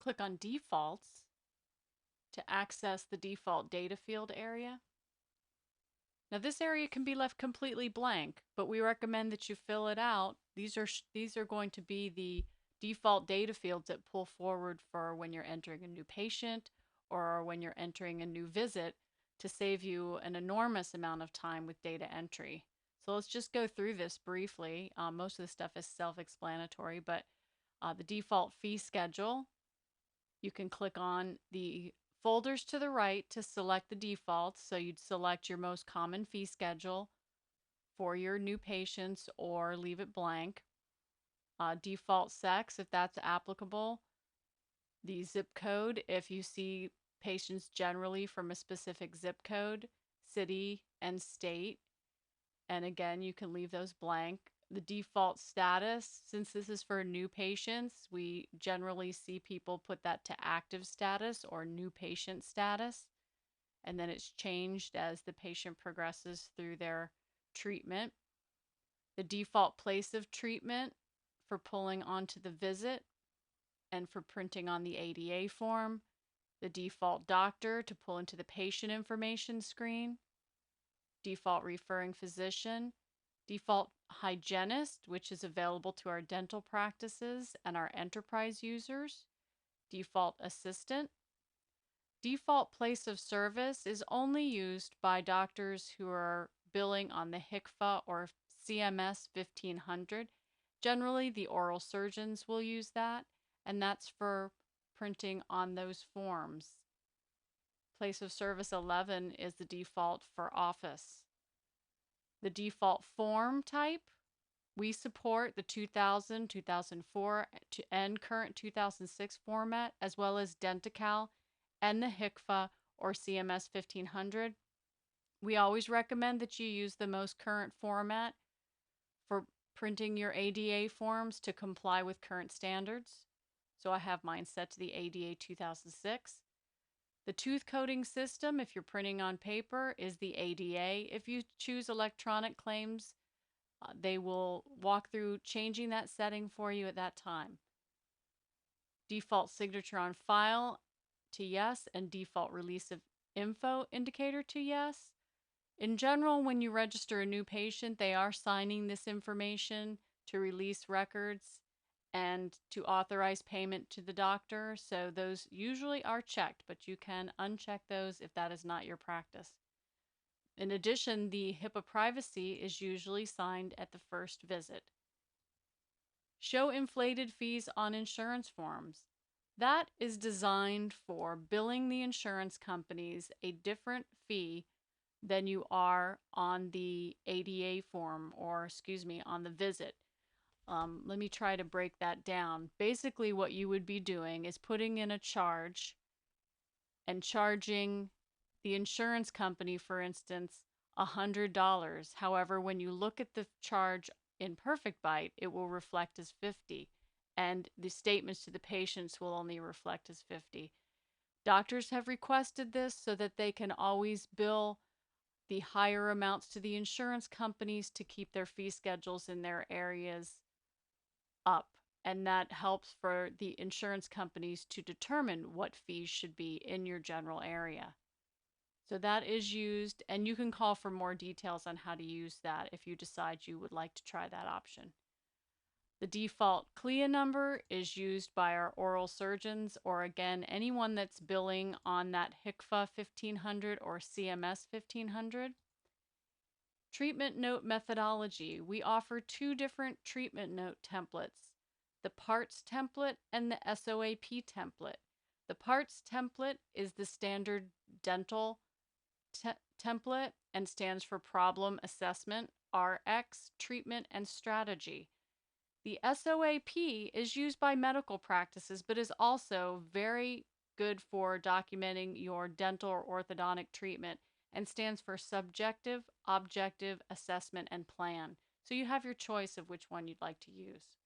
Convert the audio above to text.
click on Defaults to access the default data field area. Now this area can be left completely blank, but we recommend that you fill it out. These are going to be the default data fields that pull forward for when you're entering a new patient or when you're entering a new visit to save you an enormous amount of time with data entry. So let's just go through this briefly. Most of the stuff is self-explanatory, but the default fee schedule, you can click on the folders to the right to select the defaults. So you'd select your most common fee schedule for your new patients or leave it blank. Default sex, if that's applicable. The zip code, if you see patients generally from a specific zip code, city, and state. And again, you can leave those blank. The default status, since this is for new patients, we generally see people put that to active status or new patient status. And then it's changed as the patient progresses through their treatment. The default place of treatment for pulling onto the visit and for printing on the ADA form. The default doctor to pull into the patient information screen. Default referring physician, default hygienist, which is available to our dental practices and our enterprise users, default assistant. Default place of service is only used by doctors who are billing on the HCFA or CMS 1500. Generally, the oral surgeons will use that, and that's for printing on those forms. Place of service 11 is the default for office. The default form type, we support the 2000, 2004, and current 2006 format, as well as Denti-Cal and the HCFA or CMS 1500. We always recommend that you use the most current format for printing your ADA forms to comply with current standards. So I have mine set to the ADA 2006. The tooth coding system, if you're printing on paper, is the ADA. If you choose electronic claims, they will walk through changing that setting for you at that time. Default signature on file to yes, and default release of info indicator to yes. In general, when you register a new patient, they are signing this information to release records and to authorize payment to the doctor. So those usually are checked, but you can uncheck those if that is not your practice. In addition, the HIPAA privacy is usually signed at the first visit. Show inflated fees on insurance forms. That is designed for billing the insurance companies a different fee than you are on the ADA form, or excuse me, on the visit. Let me try to break that down. Basically, what you would be doing is putting in a charge and charging the insurance company, for instance, $100. However, when you look at the charge in Perfect Bite, it will reflect as 50, and the statements to the patients will only reflect as 50. Doctors have requested this so that they can always bill the higher amounts to the insurance companies to keep their fee schedules in their areas up. And that helps for the insurance companies to determine what fees should be in your general area. So that is used, and you can call for more details on how to use that if you decide you would like to try that option. The default CLIA number is used by our oral surgeons, or again, anyone that's billing on that HCFA 1500 or CMS 1500. Treatment note methodology. We offer two different treatment note templates, the PARTS template and the SOAP template. The PARTS template is the standard dental template and stands for Problem Assessment, RX, Treatment, and Strategy. The SOAP is used by medical practices, but is also very good for documenting your dental or orthodontic treatment and stands for Subjective, Objective Assessment and Plan. So you have your choice of which one you'd like to use.